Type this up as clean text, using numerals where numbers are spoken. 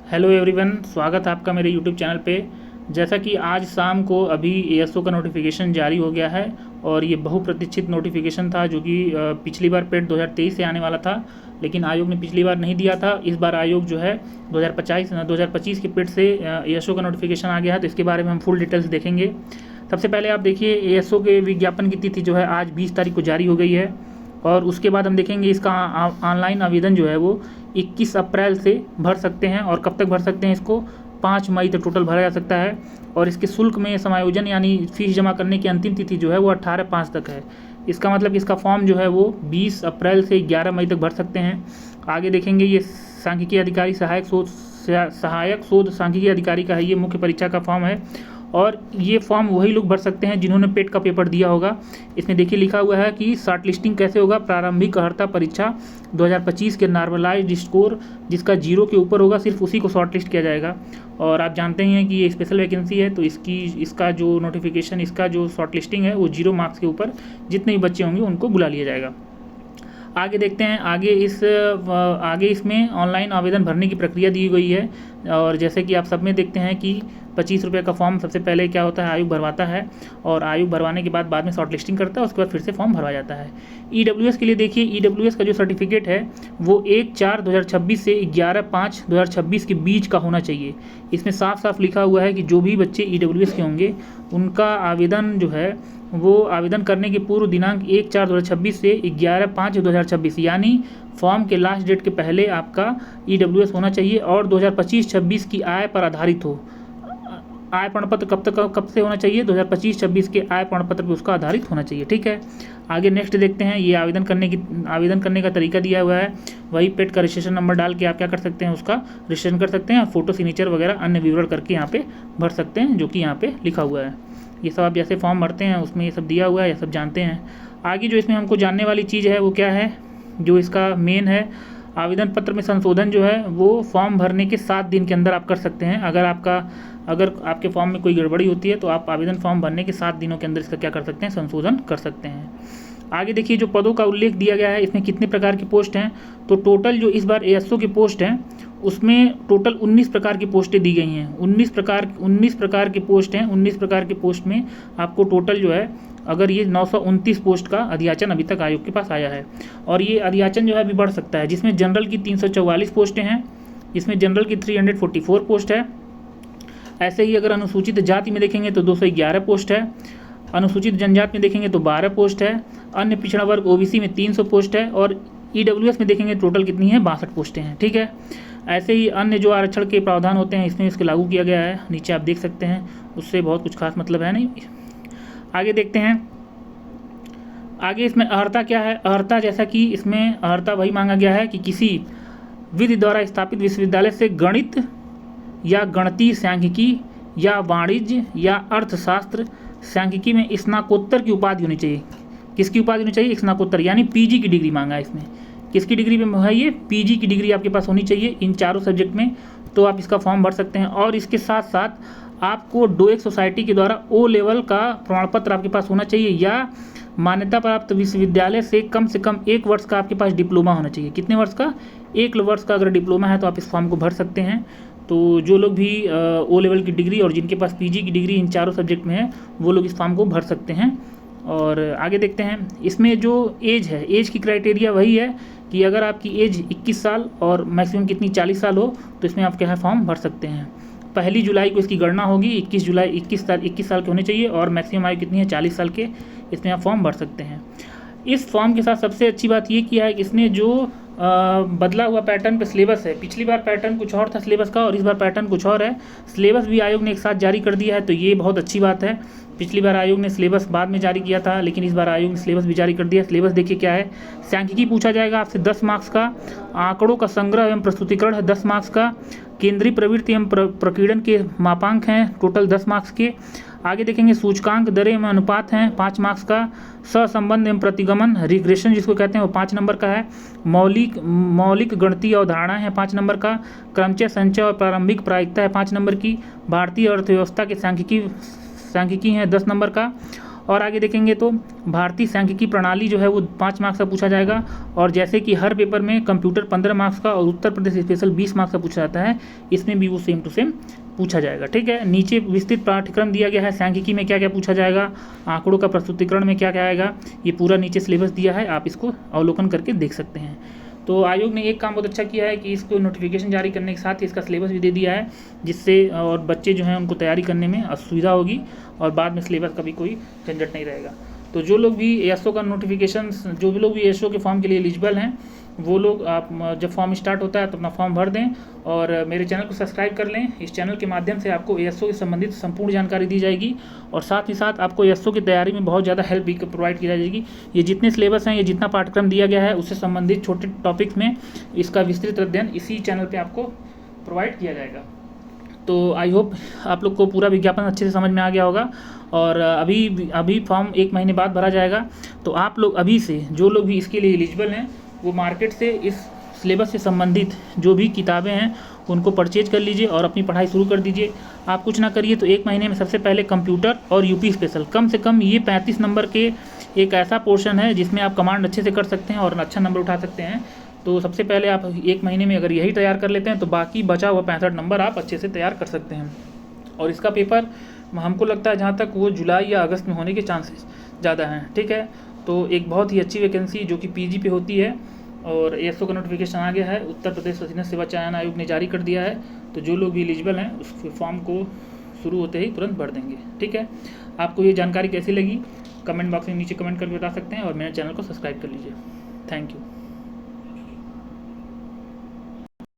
Hello everyone, स्वागत है आपका मेरे यूट्यूब चैनल पे। जैसा कि आज शाम को अभी एएसओ का नोटिफिकेशन जारी हो गया है और ये बहुप्रतीक्षित नोटिफिकेशन था जो कि पिछली बार पेड 2023 से आने वाला था, लेकिन आयोग ने पिछली बार नहीं दिया था। इस बार आयोग जो है 2025 के पेड से एएसओ का नोटिफिकेशन आ गया है, तो इसके बारे में हम फुल डिटेल्स देखेंगे। सबसे पहले आप देखिए, एएसओ के विज्ञापन की तिथि जो है आज 20 तारीख को जारी हो गई है और उसके बाद हम देखेंगे इसका ऑनलाइन आवेदन जो है वो 21 अप्रैल से भर सकते हैं। और कब तक भर सकते हैं इसको? 5 मई तक टोटल भरा जा सकता है। और इसके शुल्क में समायोजन यानी फीस जमा करने की अंतिम तिथि जो है वो 18/5 तक है। इसका मतलब कि इसका फॉर्म जो है वो 20 अप्रैल से 11 मई तक भर सकते हैं। आगे देखेंगे, ये सांख्यिकी अधिकारी सहायक शोध सांख्यिकी अधिकारी का है, ये मुख्य परीक्षा का फॉर्म है और ये फॉर्म वही लोग भर सकते हैं जिन्होंने पेट का पेपर दिया होगा। इसमें देखिए लिखा हुआ है कि शॉर्ट लिस्टिंग कैसे होगा। प्रारंभिक अर्हता परीक्षा 2025 के नॉर्मलाइज्ड स्कोर जिसका 0 के ऊपर होगा, सिर्फ उसी को शॉर्ट लिस्ट किया जाएगा। और आप जानते हैं कि ये स्पेशल वैकेंसी है, तो इसका जो नोटिफिकेशन, इसका जो शॉर्ट लिस्टिंग है वो 0 मार्क्स के ऊपर जितने भी बच्चे होंगे उनको बुला लिया जाएगा। आगे देखते हैं, आगे इसमें ऑनलाइन आवेदन भरने की प्रक्रिया दी गई है। और जैसे कि आप सब में देखते हैं कि 25 रुपये का फॉर्म सबसे पहले क्या होता है, आयोग भरवाता है और आयोग भरवाने के बाद में शॉर्ट लिस्टिंग करता है, उसके बाद फिर से फॉर्म भरवा जाता है। ईडब्ल्यूएस के लिए देखिए, ईडब्ल्यूएस का जो सर्टिफिकेट है वो 1/4/2026 से 11/5/2026 के बीच का होना चाहिए। इसमें साफ साफ लिखा हुआ है कि जो भी बच्चे ईडब्ल्यूएस के होंगे उनका आवेदन जो है वो आवेदन करने के पूर्व दिनांक 1/4/2026 से 11/5/2026 यानी फॉर्म के लास्ट डेट के पहले आपका ईडब्ल्यूएस होना चाहिए और 2025-26 की आय पर आधारित हो। आय प्रमाण पत्र कब से होना चाहिए? 2025-26 के आय प्रमाण पत्र पर उसका आधारित होना चाहिए। ठीक है, आगे नेक्स्ट देखते हैं। ये आवेदन करने का तरीका दिया हुआ है। वही पेट का रजिस्ट्रेशन नंबर डाल के आप क्या कर सकते हैं, उसका रजिस्ट्रेशन कर सकते हैं। फोटो सिग्नेचर वगैरह अन्य विवरण करके यहाँ पे भर सकते हैं, जो कि यहाँ पे लिखा हुआ है। ये सब आप जैसे फॉर्म भरते हैं उसमें ये सब दिया हुआ है, ये सब जानते हैं। आगे जो इसमें हमको जानने वाली चीज़ है वो क्या है, जो इसका मेन है, आवेदन पत्र में संशोधन जो है वो फॉर्म भरने के 7 दिन के अंदर आप कर सकते हैं। अगर आपके फॉर्म में कोई गड़बड़ी होती है तो आप आवेदन फॉर्म भरने के 7 दिनों के अंदर इसका क्या कर सकते हैं, संशोधन कर सकते हैं। आगे देखिए, जो पदों का उल्लेख दिया गया है इसमें कितने प्रकार की पोस्ट हैं, तो टोटल जो इस बार एएसओ की पोस्ट हैं उसमें टोटल 19 प्रकार की पोस्टें दी गई हैं। 19 प्रकार की पोस्ट हैं। 19 प्रकार की पोस्ट में आपको टोटल जो है, अगर ये 929 पोस्ट का अधियाचन अभी तक आयोग के पास आया है और ये अधियाचन जो है अभी बढ़ सकता है, जिसमें जनरल की 344 पोस्टें हैं, इसमें जनरल की 344 पोस्ट है। ऐसे ही अगर अनुसूचित जाति में देखेंगे तो 211 पोस्ट है, अनुसूचित जनजाति में देखेंगे तो 12 पोस्ट है, अन्य पिछड़ा वर्ग ओबीसी में 300 पोस्ट है और ईडब्ल्यूएस में देखेंगे टोटल कितनी है, 62 पोस्टें हैं। ठीक है, ऐसे ही अन्य जो आरक्षण के प्रावधान होते हैं इसमें इसके लागू किया गया है, नीचे आप देख सकते हैं, उससे बहुत कुछ खास मतलब है नहीं। आगे देखते हैं, आगे इसमें अर्हता क्या है। अर्हता, जैसा कि इसमें अर्हता वही मांगा गया है कि किसी विधि द्वारा स्थापित विश्वविद्यालय से गणित या गणितीय सांख्यिकी या वाणिज्य या अर्थशास्त्र सांख्यिकी में स्नातकोत्तर की उपाधि होनी चाहिए। किसकी उपाधि होनी चाहिए? स्नातकोत्तर, यानी पीजी की डिग्री मांगा है इसमें। किसकी डिग्री में है ये? पीजी की डिग्री आपके पास होनी चाहिए इन चारों सब्जेक्ट में, तो आप इसका फॉर्म भर सकते हैं। और इसके साथ साथ आपको डोएक सोसाइटी के द्वारा ओ लेवल का प्रमाण पत्र आपके पास होना चाहिए या मान्यता प्राप्त विश्वविद्यालय से कम 1 वर्ष का आपके पास डिप्लोमा होना चाहिए। कितने वर्ष का? 1 वर्ष का अगर डिप्लोमा है तो आप इस फॉर्म को भर सकते हैं। तो जो लोग भी ओ लेवल की डिग्री और जिनके पास पीजी की डिग्री इन चारों सब्जेक्ट में है वो लोग इस फॉर्म को भर सकते हैं। और आगे देखते हैं, इसमें जो एज है, एज की क्राइटेरिया वही है कि अगर आपकी एज 21 साल और मैक्सिमम कितनी 40 साल हो तो इसमें आप क्या है फॉर्म भर सकते हैं। 1 जुलाई को इसकी गणना होगी। 21 साल के होने चाहिए और मैक्सिमम आयु कितनी है, 40 साल के। इसमें आप फॉर्म भर सकते हैं। इस फॉर्म के साथ सबसे अच्छी बात ये किया है कि इसने जो बदला हुआ पैटर्न पे सिलेबस है, पिछली बार पैटर्न कुछ और था सिलेबस का और इस बार पैटर्न कुछ और है। सिलेबस भी आयोग ने एक साथ जारी कर दिया है, तो ये बहुत अच्छी बात है। पिछली बार आयोग ने सिलेबस बाद में जारी किया था, लेकिन इस बार आयोग ने सिलेबस भी जारी कर दिया। सिलेबस देखिए क्या है, सांख्यिकी पूछा जाएगा आपसे 10 मार्क्स का, आंकड़ों का संग्रह एवं प्रस्तुतिकरण है 10 मार्क्स का, केंद्रीय प्रवृत्ति एवं प्रकीर्णन के मापांक हैं टोटल 10 मार्क्स के। आगे देखेंगे, सूचकांक दरें एवं अनुपात हैं 5 मार्क्स का, सहसंबंध एवं प्रतिगमन रिग्रेशन जिसको कहते हैं वो 5 नंबर का है, मौलिक गणितीय अवधारणाएं हैं 5 नंबर का, क्रमचय संचय और प्रारंभिक प्रायिकता है 5 नंबर की, भारतीय अर्थव्यवस्था के सांख्यिकी हैं 10 नंबर का, और आगे देखेंगे तो भारतीय सांख्यिकी प्रणाली जो है वो 5 मार्क्स का पूछा जाएगा। और जैसे कि हर पेपर में कंप्यूटर 15 मार्क्स का और उत्तर प्रदेश स्पेशल 20 मार्क्स का पूछा जाता है, इसमें भी वो सेम टू सेम पूछा जाएगा। ठीक है, नीचे विस्तृत पाठ्यक्रम दिया गया है, सांख्यिकी में क्या क्या पूछा जाएगा, आंकड़ों का प्रस्तुतिकरण में क्या क्या आएगा, ये पूरा नीचे सिलेबस दिया है, आप इसको अवलोकन करके देख सकते हैं। तो आयोग ने एक काम बहुत अच्छा किया है कि इसको नोटिफिकेशन जारी करने के साथ ही इसका सिलेबस भी दे दिया है, जिससे और बच्चे जो हैं उनको तैयारी करने में असुविधा होगी और बाद में सिलेबस का भी कोई झंझट नहीं रहेगा। तो जो लोग भी एएसओ का नोटिफिकेशन, जो भी लोग भी एएसओ के फॉर्म के लिए एलिजिबल हैं, वो लोग आप जब फॉर्म स्टार्ट होता है तो अपना फॉर्म भर दें और मेरे चैनल को सब्सक्राइब कर लें। इस चैनल के माध्यम से आपको एएसओ से संबंधित संपूर्ण जानकारी दी जाएगी और साथ ही साथ आपको एएसओ की तैयारी में बहुत ज़्यादा हेल्प भी प्रोवाइड की जाएगी। ये जितने सिलेबस हैं, ये जितना पाठ्यक्रम दिया गया है, उससे संबंधित छोटे टॉपिक्स में इसका विस्तृत अध्ययन इसी चैनल पर आपको प्रोवाइड किया जाएगा। तो आई होप आप लोग को पूरा विज्ञापन अच्छे से समझ में आ गया होगा। और अभी फॉर्म 1 महीने बाद भरा जाएगा। तो आप लोग अभी से, जो लोग भी इसके लिए एलिजिबल हैं, वो मार्केट से इस सिलेबस से संबंधित जो भी किताबें हैं उनको परचेज कर लीजिए और अपनी पढ़ाई शुरू कर दीजिए। आप कुछ ना करिए तो 1 महीने में सबसे पहले कंप्यूटर और यूपी स्पेशल, कम से कम ये 35 नंबर के एक ऐसा पोर्शन है जिसमें आप कमांड अच्छे से कर सकते हैं और अच्छा नंबर उठा सकते हैं। तो सबसे पहले आप 1 महीने में अगर यही तैयार कर लेते हैं तो बाकी बचा हुआ 65 नंबर आप अच्छे से तैयार कर सकते हैं। और इसका पेपर हमको लगता है जहाँ तक वो जुलाई या अगस्त में होने के चांसेस ज़्यादा हैं। ठीक है, तो एक बहुत ही अच्छी वैकेंसी जो कि पीजी पे होती है और एएसओ का नोटिफिकेशन आ गया है, उत्तर प्रदेश अधीनस्थ सेवा चयन आयोग ने जारी कर दिया है। तो जो लोग भी एलिजिबल हैं उस फॉर्म को शुरू होते ही तुरंत भर देंगे। ठीक है, आपको ये जानकारी कैसी लगी कमेंट बॉक्स में नीचे कमेंट करके बता सकते हैं और मेरे चैनल को सब्सक्राइब कर लीजिए। Thank you.